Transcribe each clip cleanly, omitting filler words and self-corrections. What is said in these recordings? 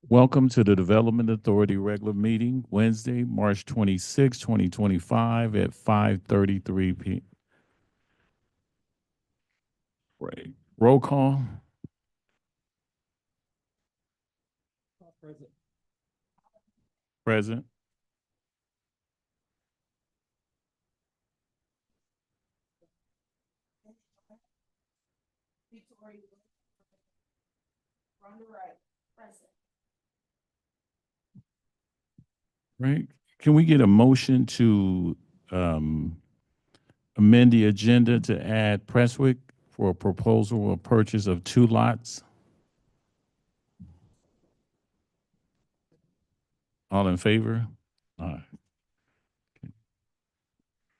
Welcome to the Development Authority regular meeting, Wednesday, March 26, 2025 at 5:33 p.m. Right. Roll call. Present. Right. Can we get a motion to amend the agenda to add Prestwick for a proposal of purchase of 2 lots? All in favor? Aye.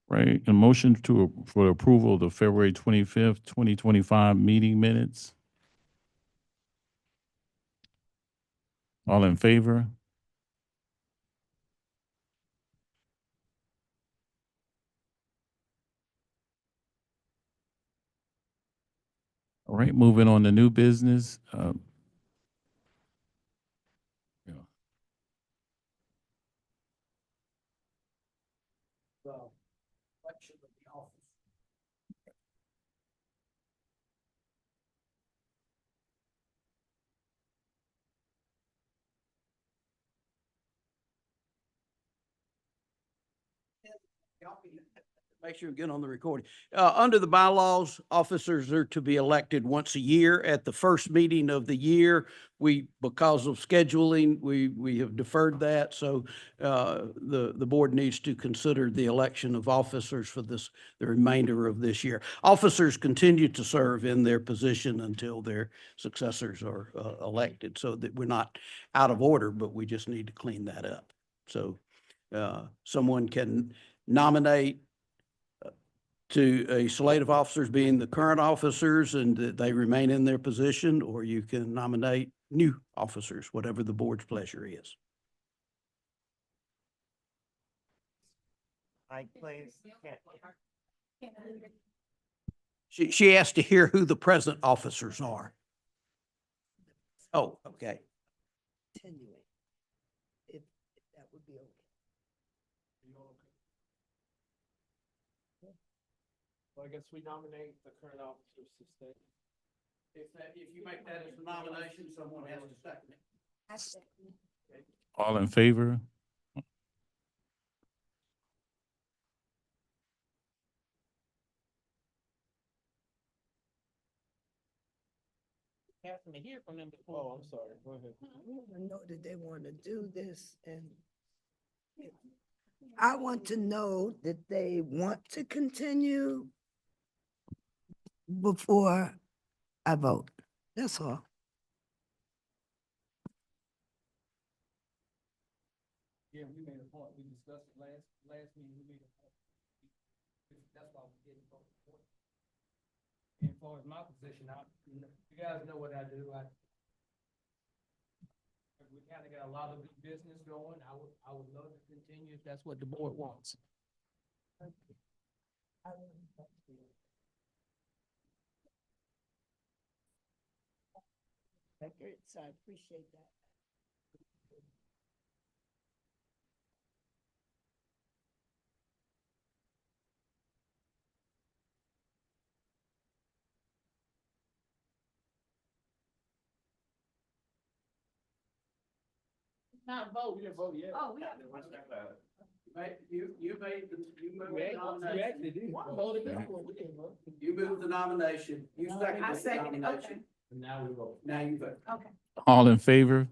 Right. A motion for approval of the February 25th, 2025 meeting minutes? All in favor? All right, moving on to new business. Yeah. Make sure you get on the recording. Under the bylaws, officers are to be elected once a year at the first meeting of the year. Because of scheduling, we have deferred that. So the board needs to consider the election of officers for the remainder of this year. Officers continue to serve in their position until their successors are elected, so that we're not out of order, but we just need to clean that up. So someone can nominate to a slate of officers being the current officers and that they remain in their position, or you can nominate new officers, whatever the board's pleasure is. Mike, please. She asked to hear who the present officers are. Oh, okay. Continue it. If that would be okay. Well, I guess we nominate the current officers to stay. If you make that as a nomination, someone has to second it. I second. All in favor? Asking to hear from them before. Oh, I'm sorry. Go ahead. I know that they want to do this, and I want to know that they want to continue before I vote. That's all. Yeah, we made a point. We discussed it last meeting. We made a point. That's why we didn't vote for it. And as far as my position, you guys know what I do. We kind of got a lot of business going. I would love to continue if that's what the board wants. So I appreciate that. Not vote. We didn't vote yet. Oh, we have. You made the You nomination. actually did. Voted before. We didn't vote. You moved the nomination. You seconded I the second it, okay, nomination. And now we vote. Now you vote. okay. All in favor?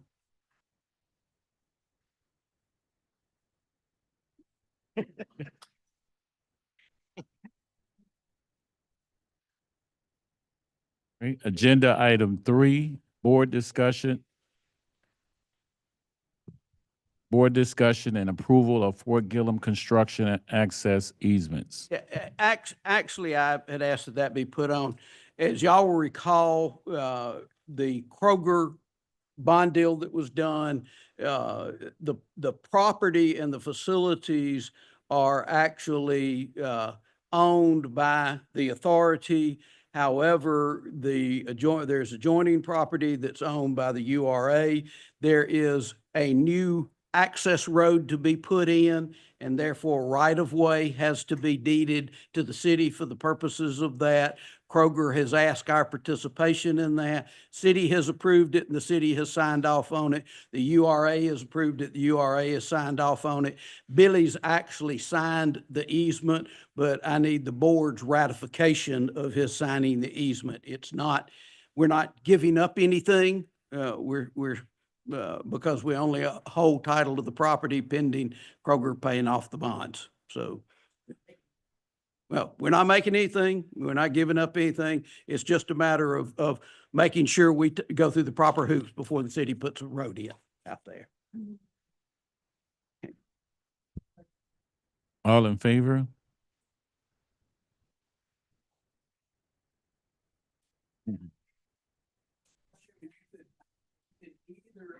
Right. Agenda item 3, board discussion. Board discussion and approval of Fort Gillum construction and access easements. Yeah, actually, I had asked that be put on. As y'all will recall, the Kroger bond deal that was done, the property and the facilities are actually owned by the authority, However, there's adjoining property that's owned by the URA. There is a new access road to be put in, and therefore right-of-way has to be deeded to the city for the purposes of that. Kroger has asked our participation in that. City has approved it, and the city has signed off on it. The URA has approved it, the URA has signed off on it. Billy's actually signed the easement, but I need the board's ratification of his signing the easement. We're not giving up anything. Because we only hold title to the property pending Kroger paying off the bonds. So, well, we're not making anything. We're not giving up anything. It's just a matter of making sure we go through the proper hoops before the city puts a road in out there. All in favor? Either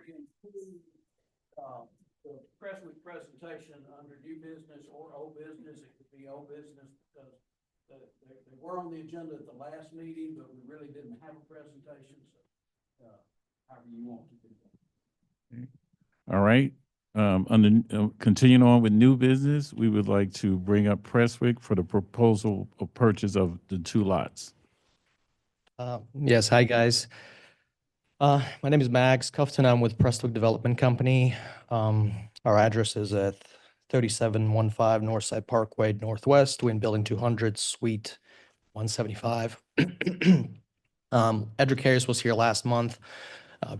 include, the Presswick presentation under new business or old business. It could be old business because they were on the agenda at the last meeting, but we really didn't have a presentation, so, however you want to do that. All right. Continuing on with new business, we would like to bring up Presswick for the proposal of purchase of the 2 lots. Yes, hi guys. My name is Max Cufton. I'm with Prestwick Development Company. Our address is at 3715 Northside Parkway Northwest, Twin Building 200, Suite 175. Edric Harris was here last month,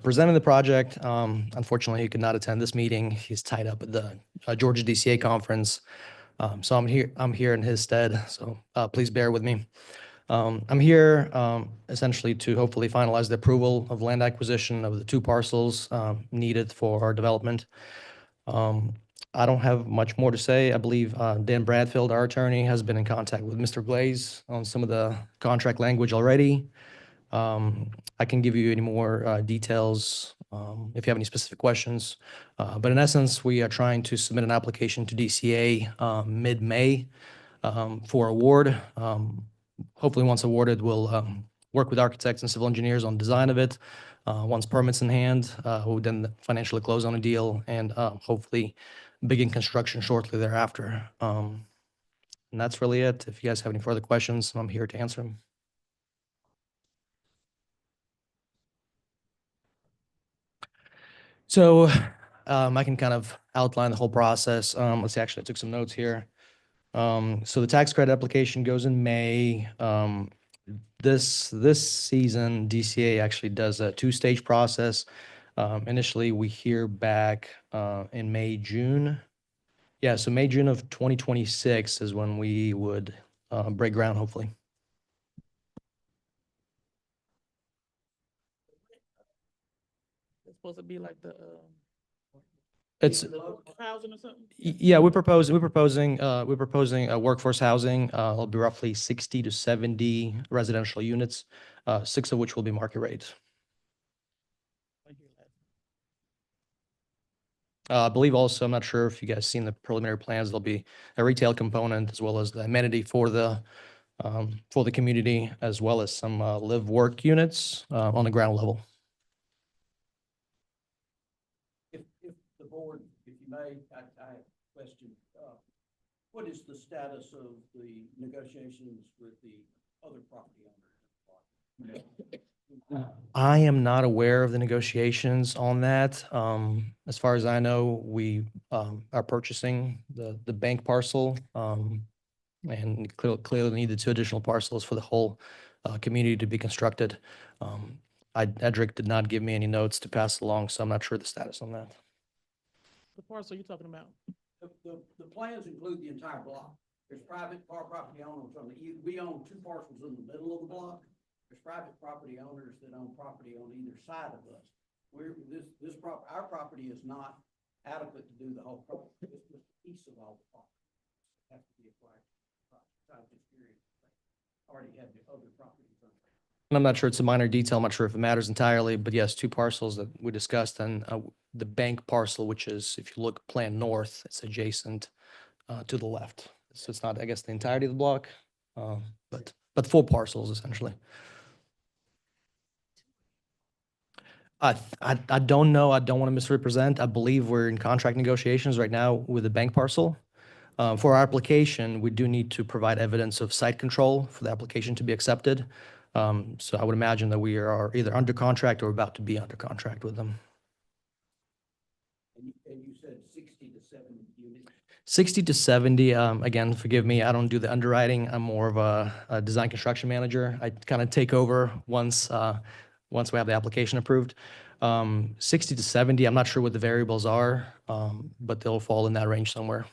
presenting the project. Unfortunately, he could not attend this meeting. He's tied up at the Georgia DCA conference. So I'm here in his stead. So please bear with me. I'm here essentially to hopefully finalize the approval of land acquisition of the 2 parcels needed for our development. I don't have much more to say. I believe Dan Bradfield, our attorney, has been in contact with Mr. Glaze on some of the contract language already. I can give you any more details if you have any specific questions. But in essence, we are trying to submit an application to DCA mid-May for award. Hopefully, once awarded, we'll work with architects and civil engineers on design of it. Once permits in hand, we'll then financially close on a deal and hopefully begin construction shortly thereafter. And that's really it. If you guys have any further questions, I'm here to answer them. So I can kind of outline the whole process. Let's see, actually, I took some notes here. So the tax credit application goes in May. This season, DCA actually does a 2-stage process. Initially, we hear back in May, June. Yeah, so May, June of 2026 is when we would break ground, hopefully. It's supposed to be like the, It's housing or something? Yeah, we're proposing workforce housing. It'll be roughly 60 to 70 residential units, 6 of which will be market rate. I believe also, I'm not sure if you guys seen the preliminary plans, there'll be a retail component as well as the amenity for the community, as well as some live work units on the ground level. If the board, if you may, I have a question. What is the status of the negotiations with the other property owners? I am not aware of the negotiations on that. As far as I know, we are purchasing the bank parcel and clearly need the 2 additional parcels for the whole community to be constructed. Edric did not give me any notes to pass along, so I'm not sure the status on that. The parcel you're talking about? The plans include the entire block. There's private property owners on we own 2 parcels in the middle of the block. There's private property owners that own property on either side of us. Our property is not adequate to do the whole property. It's just a piece of all the property. It has to be acquired. Already have the other properties on there. And I'm not sure it's a minor detail. I'm not sure if it matters entirely, but yes, 2 parcels that we discussed, and the bank parcel, which is, if you look plan north, it's adjacent to the left. So it's not, I guess, the entirety of the block. But full parcels essentially. I don't know. I don't want to misrepresent. I believe we're in contract negotiations right now with the bank parcel. For our application, we do need to provide evidence of site control for the application to be accepted. So I would imagine that we are either under contract or about to be under contract with them. And you said 60 to 70 units? 60 to 70, again, forgive me, I don't do the underwriting. I'm more of a design construction manager. I kind of take over once we have the application approved. 60 to 70, I'm not sure what the variables are, but they'll fall in that range somewhere.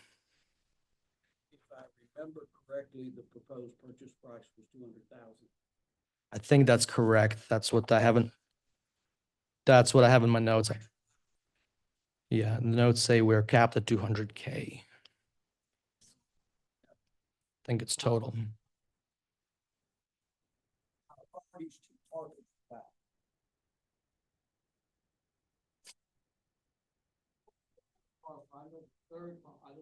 If I remember correctly, the proposed purchase price was 200,000. I think that's correct. That's what I have in my notes. Yeah, the notes say we're capped at 200K. I think it's total. These two targets back. I know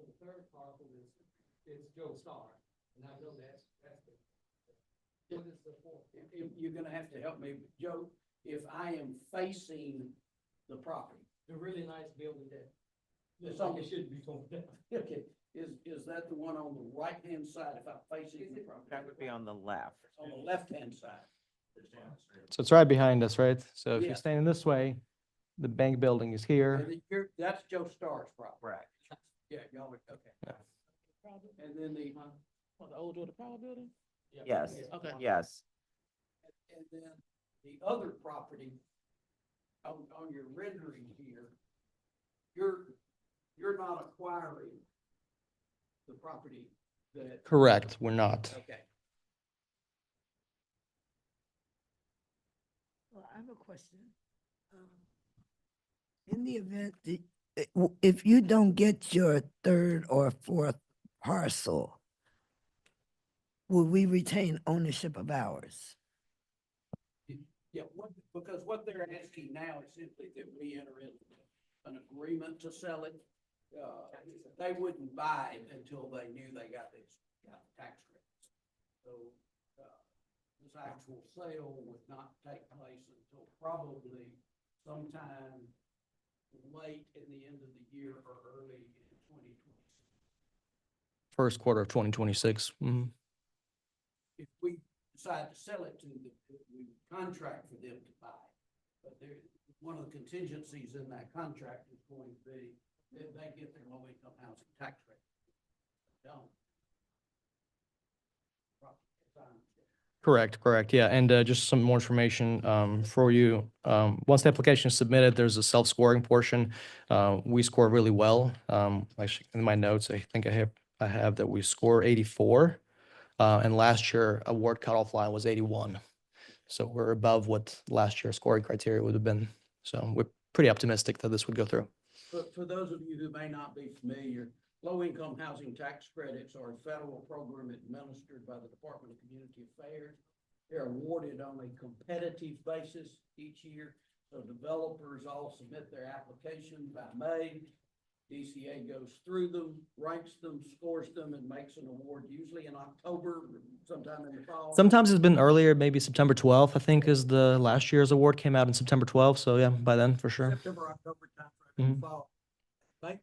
the third parcel is Joe Star, and I know that's the. What is the fourth? You're gonna have to help me, Joe, if I am facing the property. The really nice building there. It's Looks like on- it should be going down. Okay, is that the one on the right-hand side if I'm facing the property? That would be on the left. On the left-hand side. So it's right behind us, right? So if Yeah. you're standing this way, the bank building is here. And then that's Joe Starr's property. Correct. Yeah, y'all would, okay. Yeah. And then The old Georgia Power Building? Yes, Okay. yes. and then the other property on your rendering here, you're not acquiring the property that. Correct, we're not. Okay. Well, I have a question. In the event that, if you don't get your third or fourth parcel, will we retain ownership of ours? Yeah, because what they're asking now is simply that we enter into an agreement to sell it. They wouldn't buy it until they knew they got the tax credits. So, this actual sale would not take place until probably sometime late in the end of the year or early in 2026. First quarter of 2026. Mhm. If we decide to sell it to them, we contract for them to buy. But one of the contingencies in that contract is going to be that they get their low income housing tax rate. Don't. Correct, yeah. And just some more information for you. Once the application is submitted, there's a self-scoring portion. We score really well. Actually, in my notes, I think I have that we score 84. And last year, award cutoff line was 81. So we're above what last year's scoring criteria would have been. So we're pretty optimistic that this would go through. But for those of you who may not be familiar, low-income housing tax credits are a federal program administered by the Department of Community Affairs. They're awarded on a competitive basis each year. So developers all submit their application by May. DCA goes through them, ranks them, scores them, and makes an award, usually in October, sometime in the fall. Sometimes it's been earlier, maybe September 12th, I think is the last year's award came out in September 12th. So yeah, by then for sure. September, October timeframe in the fall. Bank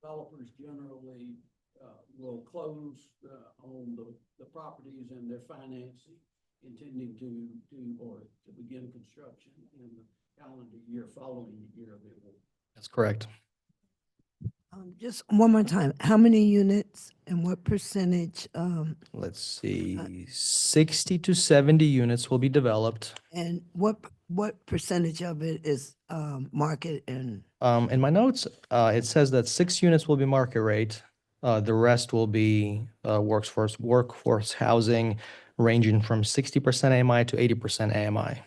developers generally will close on the properties and their financing, intending to do or to begin construction in the calendar year following the year of the award. That's correct. Just one more time, how many units and what percentage, Let's see, 60 to 70 units will be developed. and what percentage of it is market and In my notes, it says that 6 units will be market rate. The rest will be workforce housing ranging from 60% AMI to 80% AMI.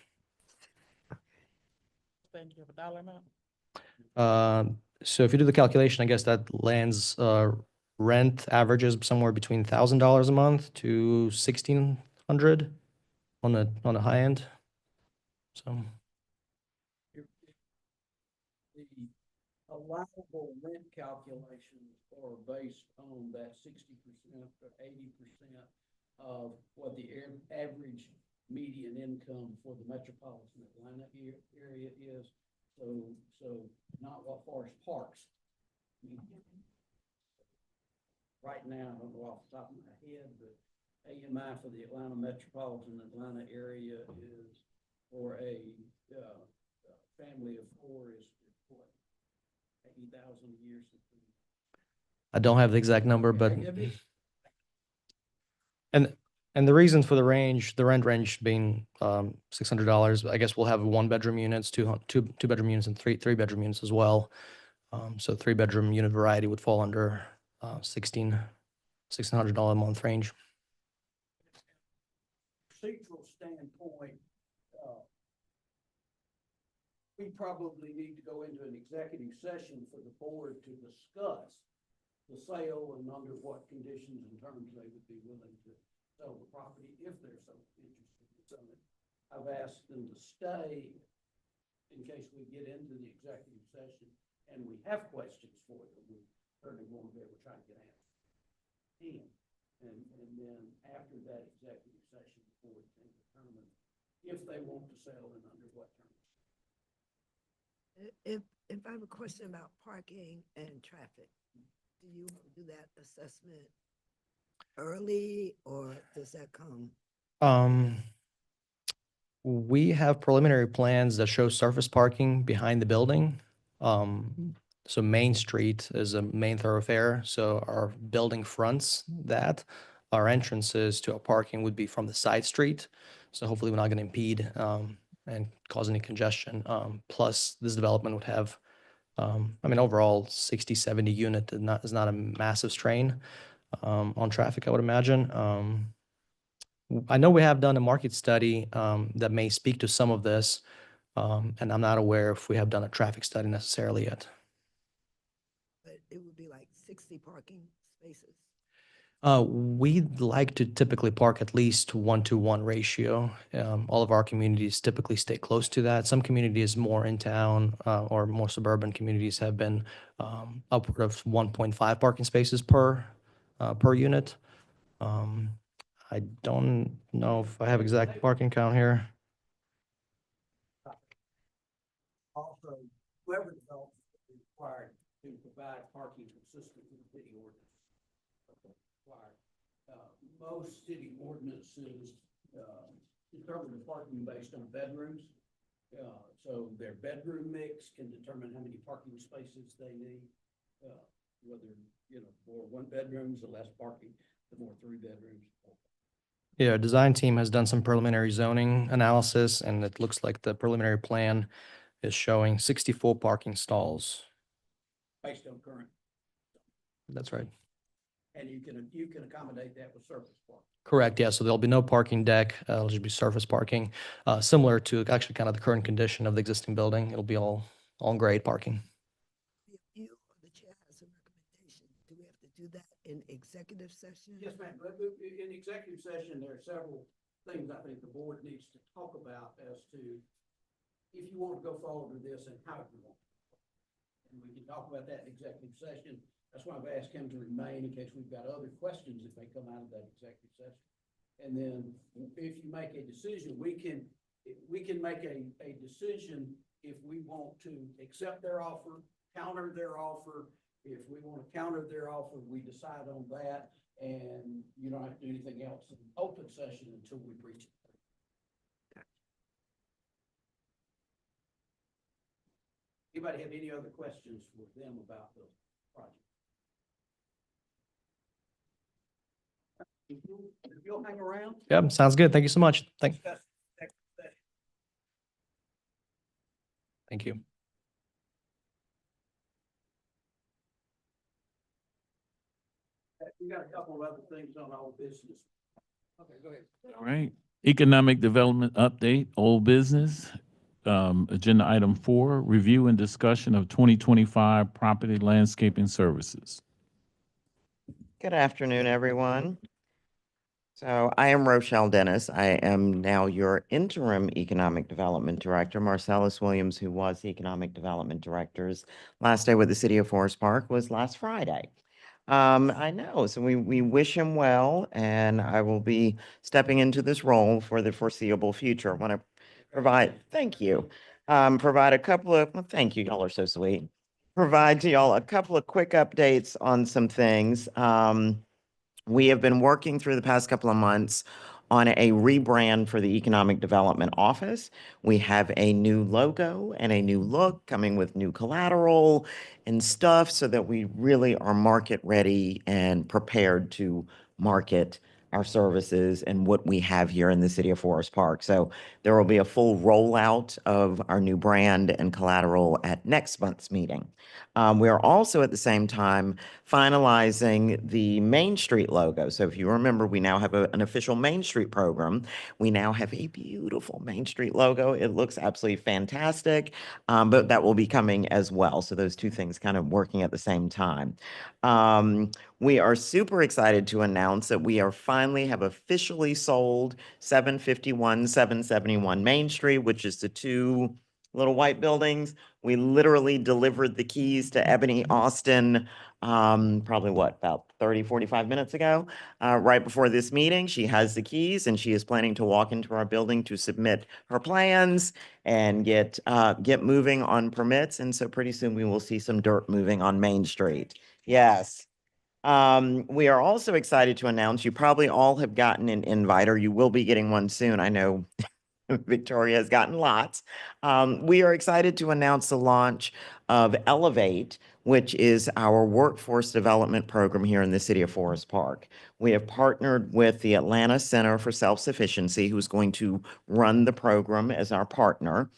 Thank you. Have a dollar amount? So if you do the calculation, I guess that lands rent averages somewhere between $1,000 a month to $1,600 on the high end. So The allowable rent calculations are based on that 60% or 80% of what the average median income for the metropolitan Atlanta area is. So not what Forest Park's median. Right now, I don't know off the top of my head, but AMI for the Atlanta metropolitan Atlanta area is for a family of four is what, 80,000 a year. I don't have the exact number, but Okay, it'd be- and the reason for the range, the rent range being $600, I guess we'll have 1-bedroom units, two-bedroom units, and three-bedroom units as well. So 3-bedroom unit variety would fall under $1,600 a month range. Procedural standpoint, we probably need to go into an executive session for the board to discuss the sale and under what conditions and terms they would be willing to sell the property if they're so interested in selling it. I've asked them to stay in case we get into the executive session and we have questions for them. We certainly won't be able to try to get answers. And then after that executive session, the board can determine if they want to sell and under what terms. If I have a question about parking and traffic, do you do that assessment early or does that come? We have preliminary plans that show surface parking behind the building. So Main Street is a main thoroughfare, so our building fronts that. Our entrances to our parking would be from the side street. So hopefully we're not going to impede and cause any congestion. Plus, this development would have, overall 60, 70 unit is not a massive strain on traffic, I would imagine. I know we have done a market study that may speak to some of this, and I'm not aware if we have done a traffic study necessarily yet. But it would be like 60 parking spaces. We'd like to typically park at least 1-to-1 ratio. All of our communities typically stay close to that. Some communities more in town or more suburban communities have been upward of 1.5 parking spaces per unit. I don't know if I have exact parking count here. Also, whoever develops is required to provide parking consistent with the city ordinance. Required. Most city ordinances determine the parking based on bedrooms. So their bedroom mix can determine how many parking spaces they need. Whether, more one bedrooms, the less parking, the more 3 bedrooms. Yeah, our design team has done some preliminary zoning analysis, and it looks like the preliminary plan is showing 64 parking stalls. Based on current, That's right. and you can accommodate that with surface parking. Correct, yeah. So there'll be no parking deck. It'll just be surface parking, similar to actually kind of the current condition of the existing building. It'll be all grade parking. If you or the chair has a recommendation, do we have to do that in executive session? Yes, ma'am, but in executive session, there are several things I think the board needs to talk about as to if you want to go forward with this and how you want. And we can talk about that in executive session. That's why I've asked him to remain in case we've got other questions that may come out of that executive session. And then if you make a decision, we can make a decision if we want to accept their offer, counter their offer. If we want to counter their offer, we decide on that, and you don't have to do anything else in open session until we reach it. Anybody have any other questions for them about the project? If you'll hang around. Yep, sounds good. Thank you so much. Thank you. We got a couple of other things on our business. Okay, go ahead. All right. Economic Development Update, old business. Agenda item 4, review and discussion of 2025 property landscaping services. Good afternoon, everyone. So I am Rochelle Dennis. I am now your interim Economic Development Director. Marcellus Williams, who was the Economic Development Director's last day with the City of Forest Park, was last Friday. I know, so we wish him well, and I will be stepping into this role for the foreseeable future. I want to provide, thank you. Provide a couple of, well, thank you, y'all are so sweet. Provide to y'all a couple of quick updates on some things. We have been working through the past couple of months on a rebrand for the Economic Development Office. We have a new logo and a new look coming with new collateral and stuff so that we really are market ready and prepared to market our services and what we have here in the city of Forest Park. So there will be a full rollout of our new brand and collateral at next month's meeting. We are also at the same time finalizing the Main Street logo. So if you remember, we now have an official Main Street program. We now have a beautiful Main Street logo. It looks absolutely fantastic, but that will be coming as well. So those two things kind of working at the same time. We are super excited to announce that we are finally have officially sold 751, 771 Main Street, which is the two little white buildings. We literally delivered the keys to Ebony Austin, probably what, about 30, 45 minutes ago, right before this meeting. She has the keys and she is planning to walk into our building to submit her plans and get moving on permits. And so pretty soon we will see some dirt moving on Main Street. Yes. We are also excited to announce, you probably all have gotten an invite, or you will be getting one soon. I know Victoria has gotten lots. We are excited to announce the launch of Elevate, which is our workforce development program here in the city of Forest Park. We have partnered with the Atlanta Center for Self-Sufficiency, who's going to run the program as our partner.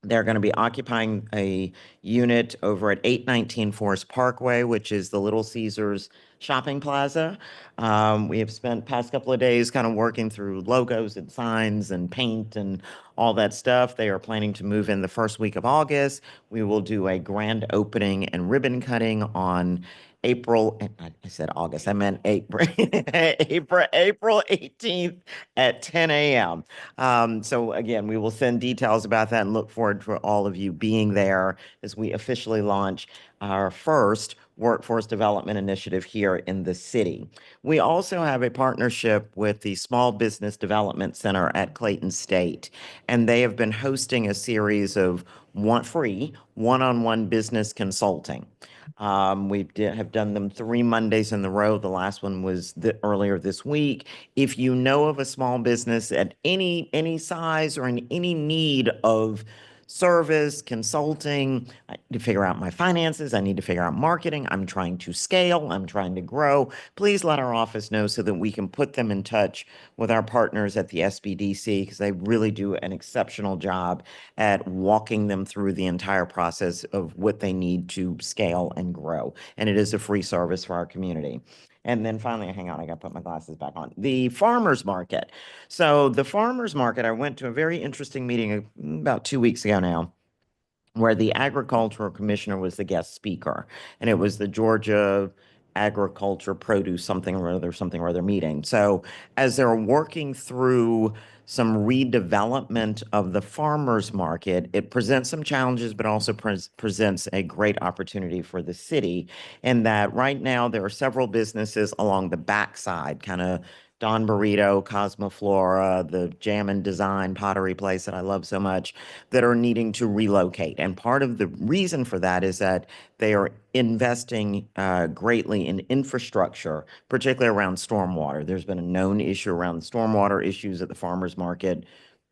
They're going to be occupying a unit over at 819 Forest Parkway, which is the Little Caesars shopping plaza. We have spent past couple of days kind of working through logos and signs and paint and all that stuff. They are planning to move in the first week of August. We will do a grand opening and ribbon cutting on April, I said August, I meant April, April 18th at 10 a.m. So again, we will send details about that and look forward for all of you being there as we officially launch our first workforce development initiative here in the city. We also have a partnership with the Small Business Development Center at Clayton State, and they have been hosting a series of free one-on-one business consulting. We have done them 3 Mondays in a row. The last one was earlier this week. If you know of a small business at any size or in any need of service, consulting, I need to figure out my finances, I need to figure out marketing, I'm trying to scale, I'm trying to grow, please let our office know so that we can put them in touch with our partners at the SBDC, because they really do an exceptional job at walking them through the entire process of what they need to scale and grow. And it is a free service for our community. And then finally, hang on, I got to put my glasses back on. The farmer's market. So the farmer's market, I went to a very interesting meeting about 2 weeks ago now, where the agricultural commissioner was the guest speaker. And it was the Georgia Agriculture Produce something or other meeting. So as they're working through some redevelopment of the farmers market, it presents some challenges, but also presents a great opportunity for the city. And that right now there are several businesses along the backside, kind of Don Burrito, Cosmoflora, the Jam and Design pottery place that I love so much, that are needing to relocate. And part of the reason for that is that they are investing greatly in infrastructure, particularly around stormwater. There's been a known issue around stormwater issues at the farmers market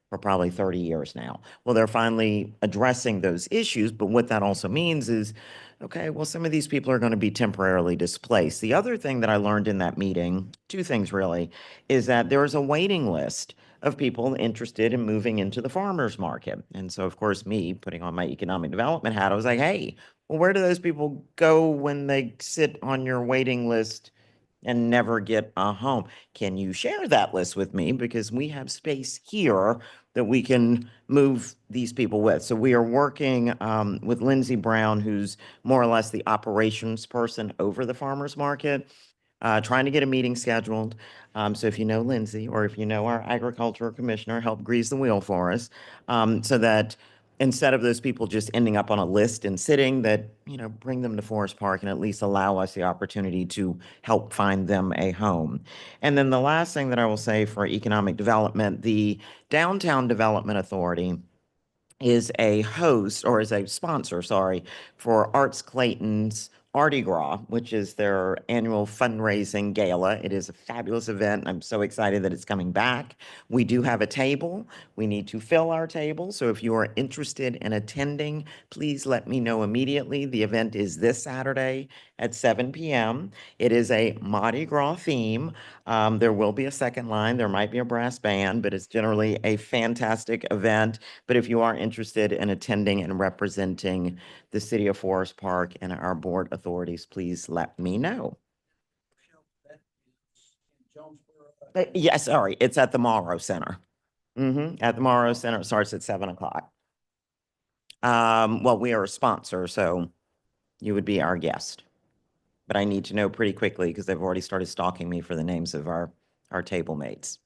for probably 30 years now. Well, they're finally addressing those issues, but what that also means is, okay, well, some of these people are going to be temporarily displaced. The other thing that I learned in that meeting, 2 things really, is that there is a waiting list of people interested in moving into the farmers market. And so, of course, me putting on my economic development hat, I was like, hey, well, where do those people go when they sit on your waiting list and never get a home? Can you share that list with me? Because we have space here that we can move these people with. So we are working with Lindsay Brown, who's more or less the operations person over the farmers market, trying to get a meeting scheduled. So if you know Lindsay, or if you know our agricultural commissioner, help grease the wheel for us, so that instead of those people just ending up on a list and sitting, that, bring them to Forest Park and at least allow us the opportunity to help find them a home. And then the last thing that I will say for economic development, the Downtown Development Authority is a host, or is a sponsor, sorry, for Arts Clayton's Mardi Gras, which is their annual fundraising gala. It is a fabulous event. I'm so excited that it's coming back. We do have a table. We need to fill our table. So if you are interested in attending, please let me know immediately. The event is this Saturday at 7 p.m. It is a Mardi Gras theme. There will be a second line. There might be a brass band, but it's generally a fantastic event. But if you are interested in attending and representing the city of Forest Park and our board authorities, please let me know. Yes, sorry, it's at the Morrow Center. At the Morrow Center, it starts at 7 o'clock. Well, we are a sponsor, so you would be our guest. But I need to know pretty quickly because they've already started stalking me for the names of our table mates.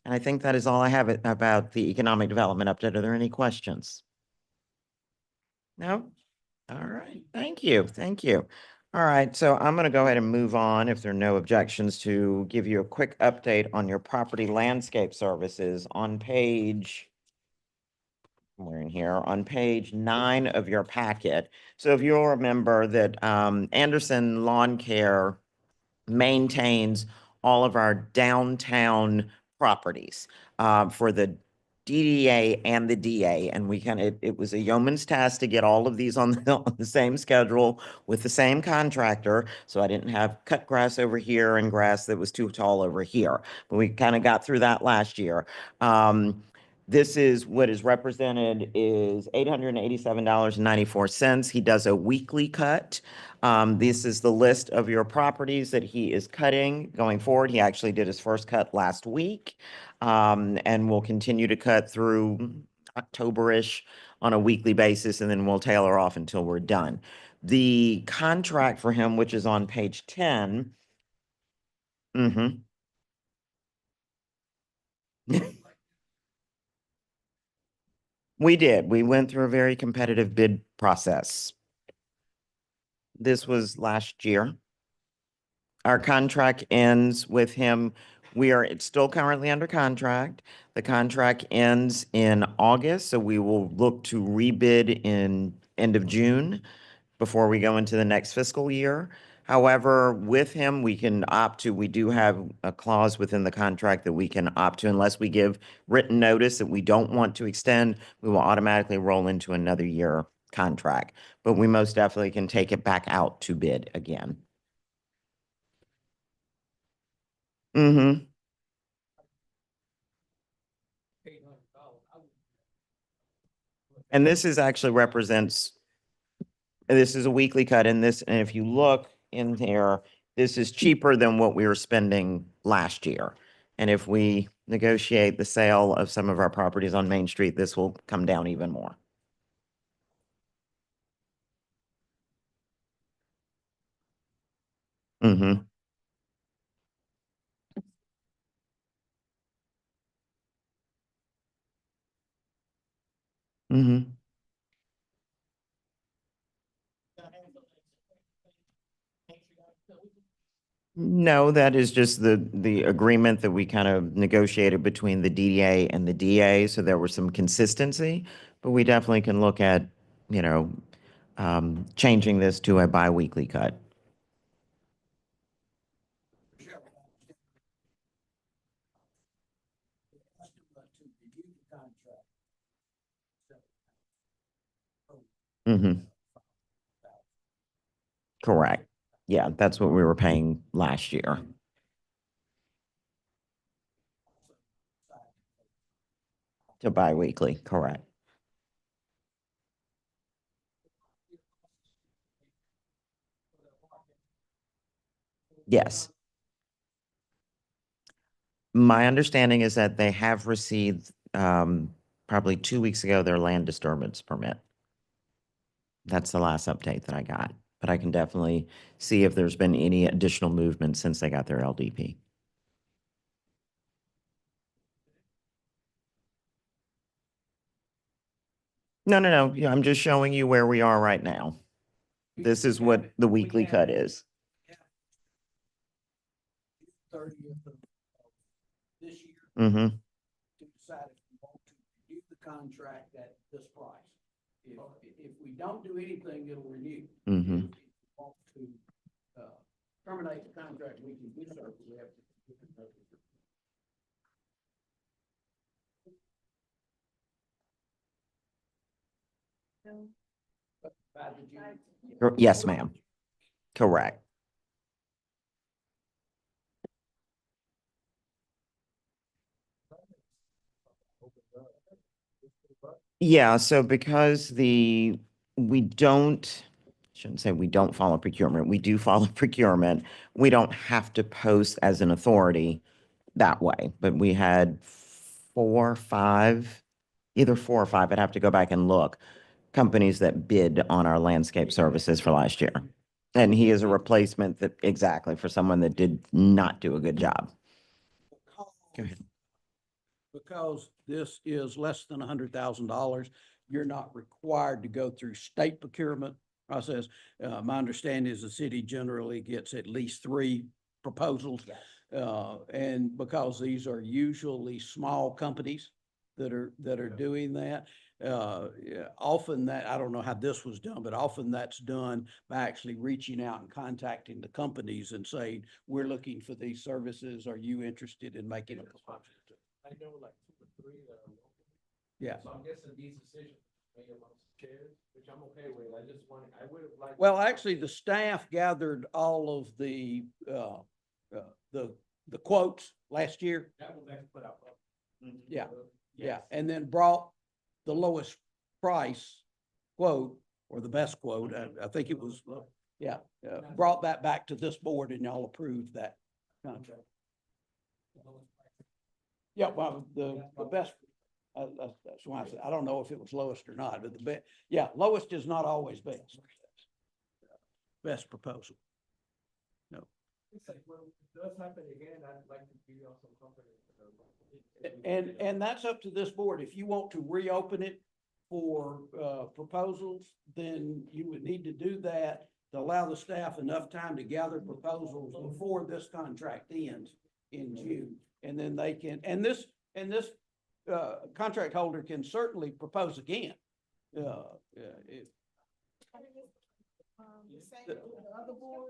And I think that is all I have about the economic development update. Are there any questions? No? All right, thank you, thank you. All right, so I'm gonna go ahead and move on, if there are no objections, to give you a quick update on your property landscape services on page, we're in here, on page 9 of your packet. So if you'll remember that Anderson Lawn Care maintains all of our downtown properties for the DDA and the DA. And we it was a yeoman's task to get all of these on the same schedule with the same contractor. So I didn't have cut grass over here and grass that was too tall over here. But we kind of got through that last year. This is what is represented is $887.94. He does a weekly cut. This is the list of your properties that he is cutting going forward. He actually did his first cut last week, and will continue to cut through October-ish on a weekly basis, and then we'll tailor off until we're done. The contract for him, which is on page 10. We did. We went through a very competitive bid process. This was last year. Our contract ends with him. It's still currently under contract. The contract ends in August, so we will look to rebid in end of June before we go into the next fiscal year. However, with him, we can opt to, we do have a clause within the contract that we can opt to, unless we give written notice that we don't want to extend, we will automatically roll into another year contract. But we most definitely can take it back out to bid again. $800. And this is actually represents, this is a weekly cut in this, and if you look in here, this is cheaper than what we were spending last year. And if we negotiate the sale of some of our properties on Main Street, this will come down even more. Mm-hmm. Mm-hmm. No, that is just the agreement that we kind of negotiated between the DDA and the DA. So there was some consistency, but we definitely can look at, changing this to a biweekly cut. Mm-hmm. Correct. Yeah, that's what we were paying last year. To biweekly, correct. Yes. My understanding is that they have received, probably 2 weeks ago, their land disturbance permit. That's the last update that I got, but I can definitely see if there's been any additional movement since they got their LDP. No. Yeah, I'm just showing you where we are right now. This is what the weekly cut is. 30th of this year Mm-hmm. to decide if we want to renew the contract at this price. If we don't do anything, it'll renew. Mm-hmm. If we want to terminate the contract, we can do so. We have to. By the June. Yes, ma'am. Correct. Yeah, so because we don't, shouldn't say we don't follow procurement, we do follow procurement. We don't have to post as an authority that way, but we had 4 or 5, either 4 or 5, I'd have to go back and look, companies that bid on our landscape services for last year. And he is a replacement that, exactly, for someone that did not do a good job. Go ahead. Because this is less than $100,000, you're not required to go through state procurement process. My understanding is the city generally gets at least 3 proposals. And because these are usually small companies that are doing that, yeah, often that, I don't know how this was done, but often that's done by actually reaching out and contacting the companies and saying, we're looking for these services. Are you interested in making a proposal? I know like 2 or 3 that are local. Yeah. So I'm guessing these decisions made amongst the chairs, which I'm okay with. I just want, I would have liked. Well, actually, the staff gathered all of the quotes last year. That was actually put out. Yeah. Yeah, and then brought the lowest price quote, or the best quote, I think it was, brought that back to this board and y'all approved that contract. Yeah, well, the best, that's why I said, I don't know if it was lowest or not, but the best, yeah, lowest is not always best. Best proposal. It's like, well, if it does happen again, I'd like to be on some company. And that's up to this board. If you want to reopen it for proposals, then you would need to do that to allow the staff enough time to gather proposals before this contract ends in June. And then they can, and this contract holder can certainly propose again. If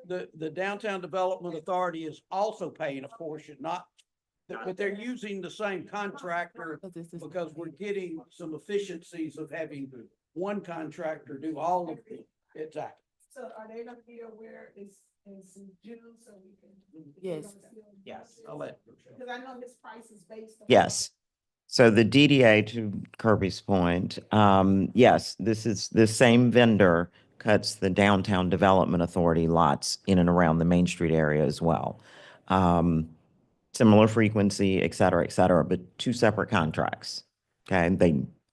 the Downtown Development Authority is also paying a portion, not, but they're using the same contractor because we're getting some efficiencies of having one contractor do all of it. Exactly. So are they gonna be aware it's in June so we can? Yes. Yes, I'll let. Because I know this price is based on. Yes. So the DDA, to Kirby's point, yes, this is the same vendor cuts the Downtown Development Authority lots in and around the Main Street area as well. Similar frequency, et cetera, but 2 separate contracts. Okay,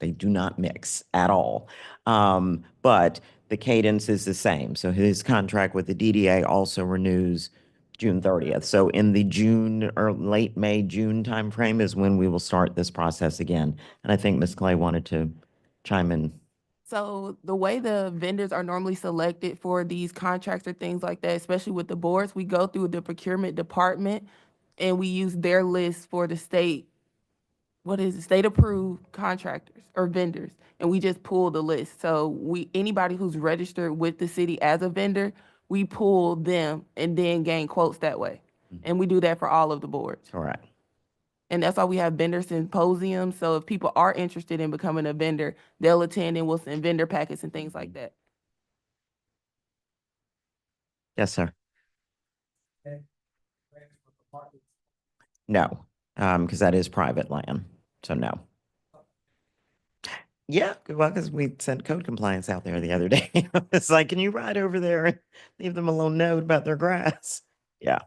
they do not mix at all. But the cadence is the same. So his contract with the DDA also renews June 30th. So in the June or late May, June timeframe is when we will start this process again. And I think Ms. Clay wanted to chime in. So the way the vendors are normally selected for these contracts or things like that, especially with the boards, we go through the procurement department and we use their list for the state, state approved contractors or vendors. And we just pull the list. So anybody who's registered with the city as a vendor, we pull them and then gain quotes that way. And we do that for all of the boards. Correct. And that's why we have vendor symposiums. So if people are interested in becoming a vendor, they'll attend and we'll send vendor packets and things like that. Yes, sir. No, because that is private land. So no. Yeah, well, because we sent code compliance out there the other day. It's like, can you ride over there and leave them a little note about their grass? Yeah.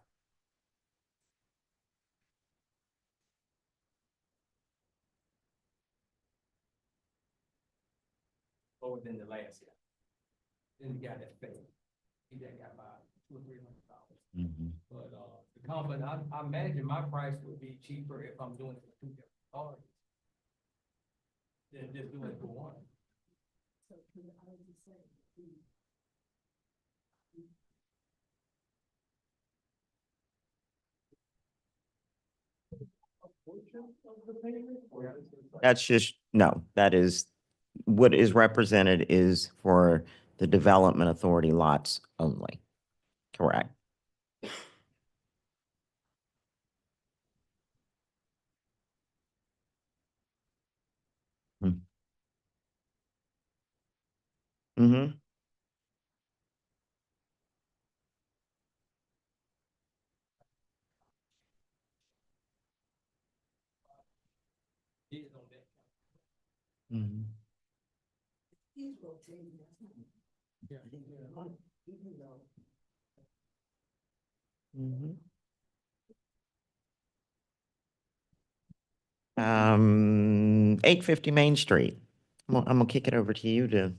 Lower than the last year. Then the guy that failed, he that got about $200 or $300. But the company, I imagine my price would be cheaper if I'm doing it for 2 different parties than just doing it for one. So can I just say, That's just, no, that is, what is represented is for the Development Authority lots only. Correct. Mm-hmm. Is on that. Mm-hmm. He's rotating. Yeah. Even though Mm-hmm. 850 Main Street. I'm gonna kick it over to you to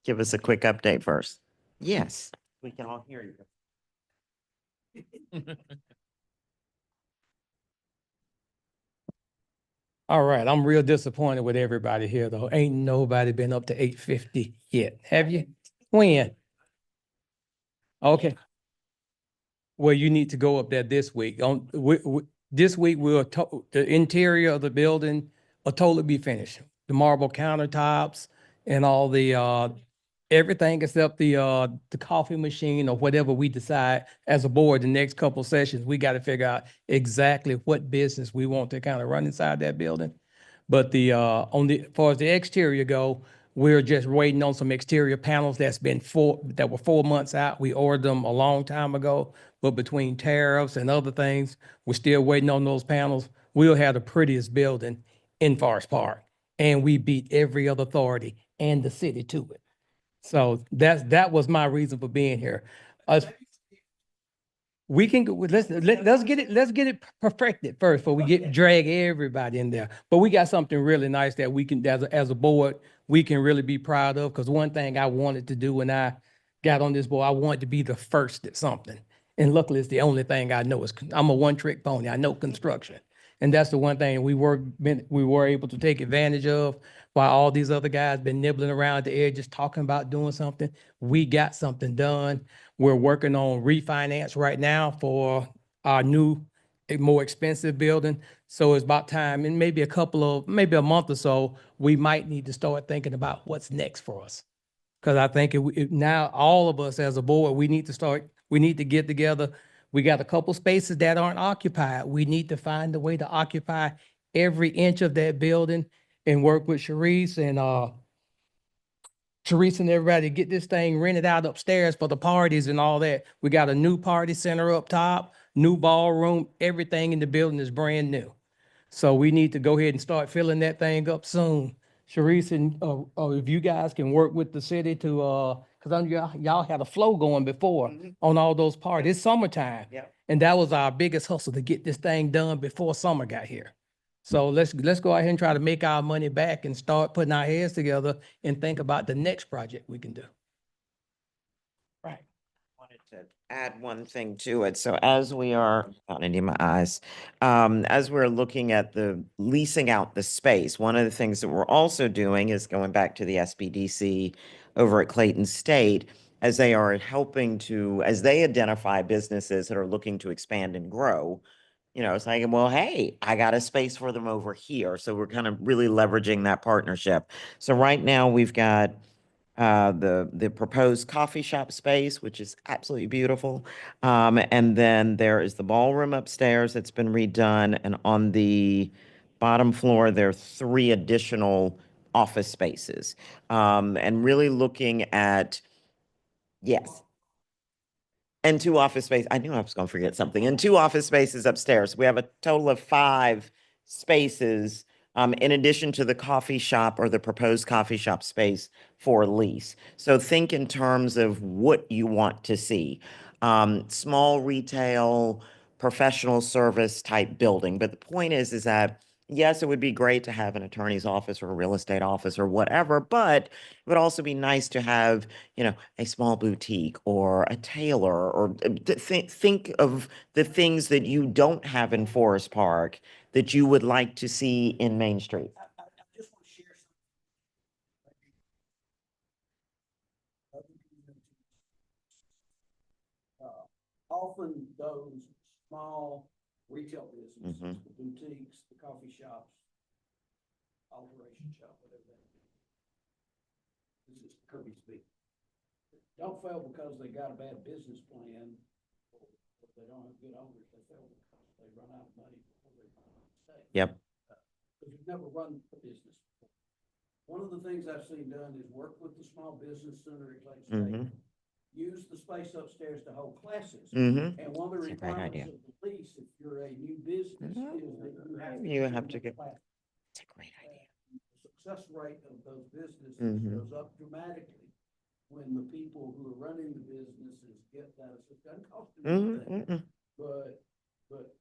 give us a quick update first. Yes, we can all hear you. All right, I'm real disappointed with everybody here, though. Ain't nobody been up to 850 yet. Have you? When? Okay. Well, you need to go up there this week. This week, the interior of the building will totally be finished. The marble countertops and all the, everything except the coffee machine or whatever we decide as a board, the next couple sessions, we got to figure out exactly what business we want to kind of run inside that building. But as far as the exterior go, we're just waiting on some exterior panels that were 4 months out. We ordered them a long time ago, but between tariffs and other things, we're still waiting on those panels. We'll have the prettiest building in Forest Park, and we beat every other authority and the city to it. So that was my reason for being here. We can go, let's get it perfected first before we drag everybody in there. But we got something really nice that we can, as a board, we can really be proud of. Because one thing I wanted to do when I got on this board, I wanted to be the first at something. And luckily, it's the only thing I know I'm a one-trick pony. I know construction. And that's the one thing we were able to take advantage of while all these other guys been nibbling around the edges talking about doing something. We got something done. We're working on refinance right now for our new, more expensive building. So it's about time, in maybe maybe a month or so, we might need to start thinking about what's next for us. Because I think now all of us as a board, we need to get together. We got a couple spaces that aren't occupied. We need to find a way to occupy every inch of that building and work with Sharice and everybody to get this thing rented out upstairs for the parties and all that. We got a new party center up top, new ballroom, everything in the building is brand new. So we need to go ahead and start filling that thing up soon. Sharice and, if you guys can work with the city to, cause y'all had a flow going before on all those parties. It's summertime. Yep. And that was our biggest hustle, to get this thing done before summer got here. So let's go ahead and try to make our money back and start putting our heads together and think about the next project we can do. Right. Wanted to add one thing to it. So as we are, I need my eyes, as we're looking at the leasing out the space, one of the things that we're also doing is going back to the SBDC over at Clayton State, as they are helping to, as they identify businesses that are looking to expand and grow. It's like, well, hey, I got a space for them over here. So we're kind of really leveraging that partnership. So right now we've got the proposed coffee shop space, which is absolutely beautiful. And then there is the ballroom upstairs that's been redone. And on the bottom floor, there are 3 additional office spaces. And really looking at, yes. And 2 office spaces. I knew I was going to forget something. And 2 office spaces upstairs. We have a total of 5 spaces, in addition to the coffee shop or the proposed coffee shop space for lease. So think in terms of what you want to see. Small retail, professional service type building. But the point is that, yes, it would be great to have an attorney's office or a real estate office or whatever, but it would also be nice to have, a small boutique or a tailor, or think of the things that you don't have in Forest Park that you would like to see in Main Street. I just want to share something. often those small retail businesses, the boutiques, the coffee shops, alteration shop, whatever that is. This is Kirby speaking. Don't fail because they got a bad business plan, or they don't have good owners. They fail because they run out of money before they run out of state. Yep. Because you've never run a business before. One of the things I've seen done is work with the small business center at Lake State. Use the space upstairs to hold classes. Mm-hmm. And one of the That's a great requirements idea. of the lease, if you're a new business, is that You have to get- classes. It's a great idea. The success rate of those businesses Mhm. goes up dramatically when the people who are running the businesses get that. It doesn't cost them anything. Mm-hmm. But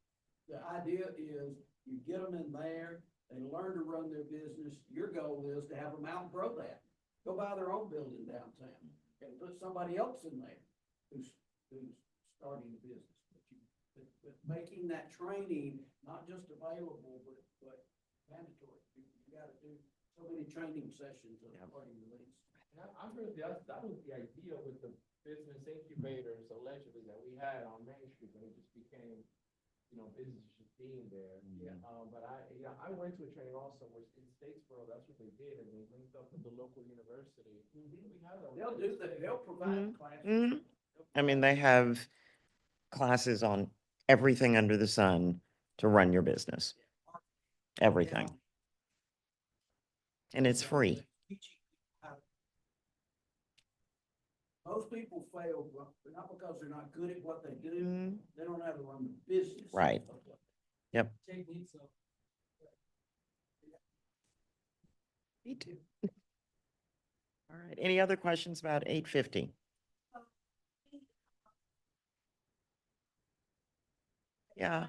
the idea is you get them in there, they learn to run their business. Your goal is to have them outgrow that. Go buy their own building downtown and put somebody else in there who's starting a business. But making that training not just available, but mandatory. You gotta do so many training sessions as part of your lease. I heard that was the idea with the business incubators allegedly that we had on Main Street, and it just became, business just being there. Yeah. But I went to a training also, which in Statesboro, that's what they did, and they linked up with the local university. We had a. They'll do that, they'll provide classes. Mm-hmm. I mean, they have classes on everything under the sun to run your business. Everything. And it's free. Most people fail, not because they're not good at what they do, Mhm. they don't know how to run the business. Right. Yep. Techniques of. Me too. All right. Any other questions about 850? Yeah.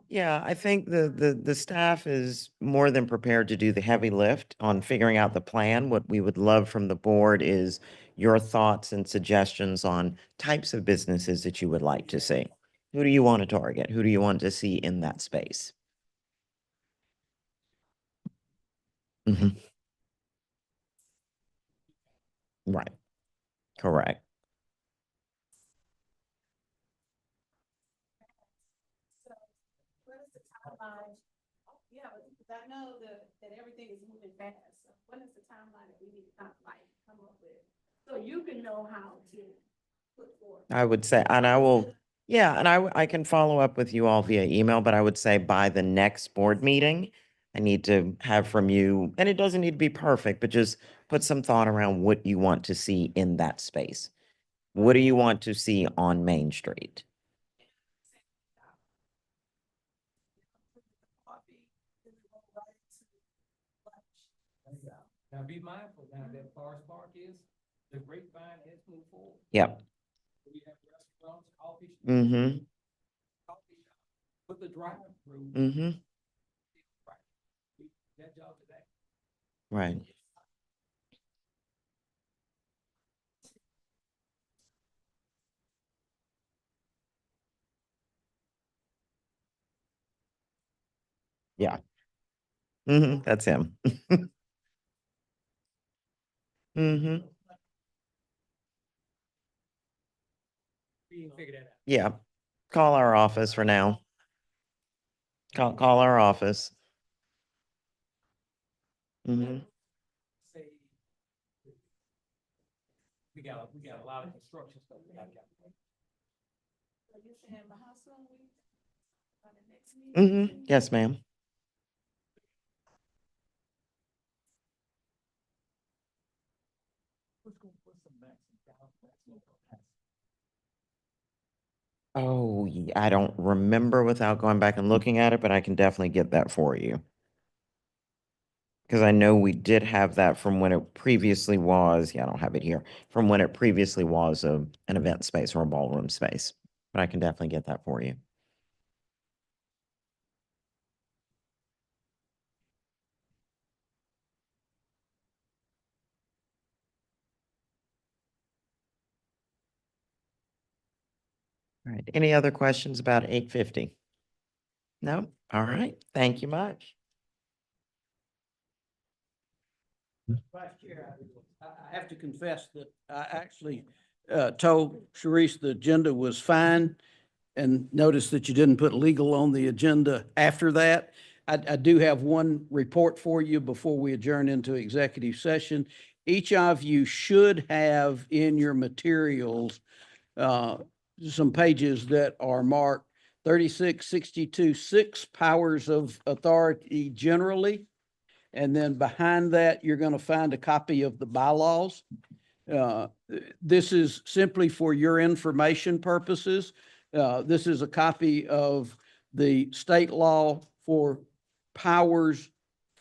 Yeah, I think the staff is more than prepared to do the heavy lift on figuring out the plan. What we would love from the board is your thoughts and suggestions on types of businesses that you would like to see. Who do you want to target? Who do you want to see in that space? Mhm. Right. Correct. What is the timeline? Yeah, because I know that everything is moving fast. So what is the timeline that we need to kind of like come up with? So you can know how to put forth. I would say, and I will, yeah, and I can follow up with you all via email, but I would say by the next board meeting, I need to have from you, and it doesn't need to be perfect, but just put some thought around what you want to see in that space. What do you want to see on Main Street? Now be mindful, now that Forest Park is, the grapevine has moved forward. Yep. We have restaurants, coffee. Mm-hmm. Coffee shop, with the drive-through. Mm-hmm. That job today. Right. Yeah. Mm-hmm. That's him. Mm-hmm. We can figure that out. Yeah. Call our office for now. Call our office. Mm-hmm. Say. We got a lot of construction stuff we got to get. So you saying by how soon we, by the next meeting? Mm-hmm. Yes, ma'am. Oh, I don't remember without going back and looking at it, but I can definitely get that for you. Because I know we did have that from when it previously was, yeah, I don't have it here, from when it previously was an event space or a ballroom space. But I can definitely get that for you. All right. Any other questions about 850? No? All right. Thank you much. Vice Chair, I have to confess that I actually told Sharice the agenda was fine and noticed that you didn't put legal on the agenda after that. I do have one report for you before we adjourn into executive session. Each of you should have in your materials some pages that are marked 36, 62, 6 powers of authority generally. And then behind that, you're going to find a copy of the bylaws. This is simply for your information purposes. This is a copy of the state law for powers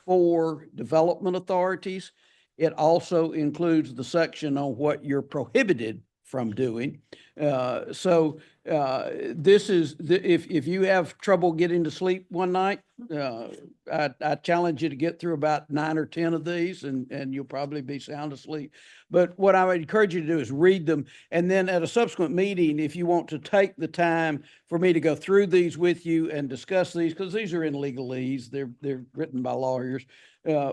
for development authorities. It also includes the section on what you're prohibited from doing. This is, if you have trouble getting to sleep one night, I challenge you to get through about 9 or 10 of these and you'll probably be sound asleep. But what I would encourage you to do is read them. And then at a subsequent meeting, if you want to take the time for me to go through these with you and discuss these, because these are in legalese, they're written by lawyers,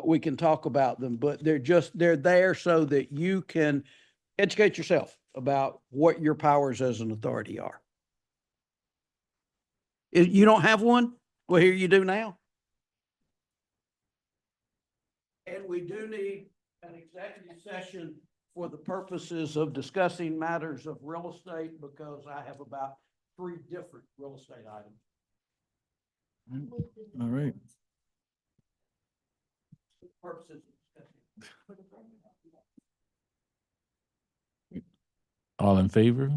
we can talk about them, but they're there so that you can educate yourself about what your powers as an authority are. You don't have one? Well, here you do now. And we do need an executive session for the purposes of discussing matters of real estate, because I have about 3 different real estate items. All right. Purposes of discussing. All in favor?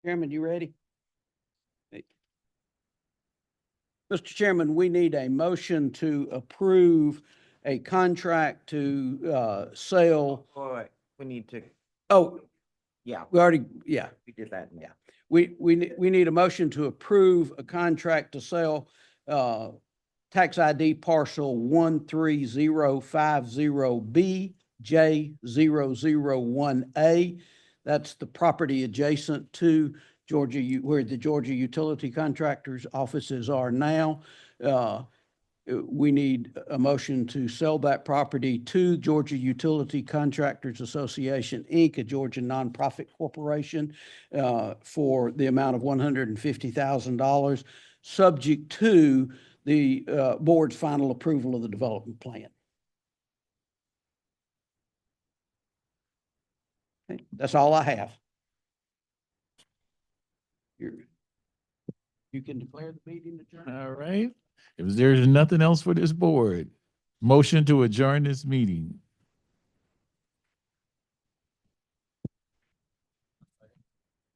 Chairman, you ready? Mr. Chairman, we need a motion to approve a contract to sell, Boy, we need to, oh, yeah, we already, yeah. we did that. Yeah. We need a motion to approve a contract to sell tax ID parcel 13050B J001A. That's the property adjacent to where the Georgia Utility Contractors offices are now. We need a motion to sell that property to Georgia Utility Contractors Association, Inc., a Georgia nonprofit corporation, for the amount of $150,000, subject to the board's final approval of the development plan. Okay, that's all I have. You can declare the meeting adjourned. All right. If there's nothing else for this board, motion to adjourn this meeting.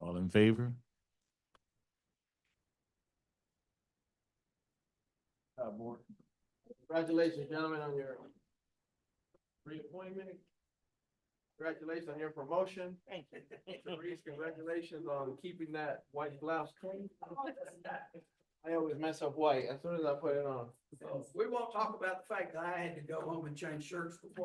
All in favor? Congratulations, gentlemen, on your reappointment. Congratulations on your promotion. Reese, congratulations on keeping that white blouse clean. I always mess up white as soon as I put it on. We won't talk about the fact that I had to go home and change shirts before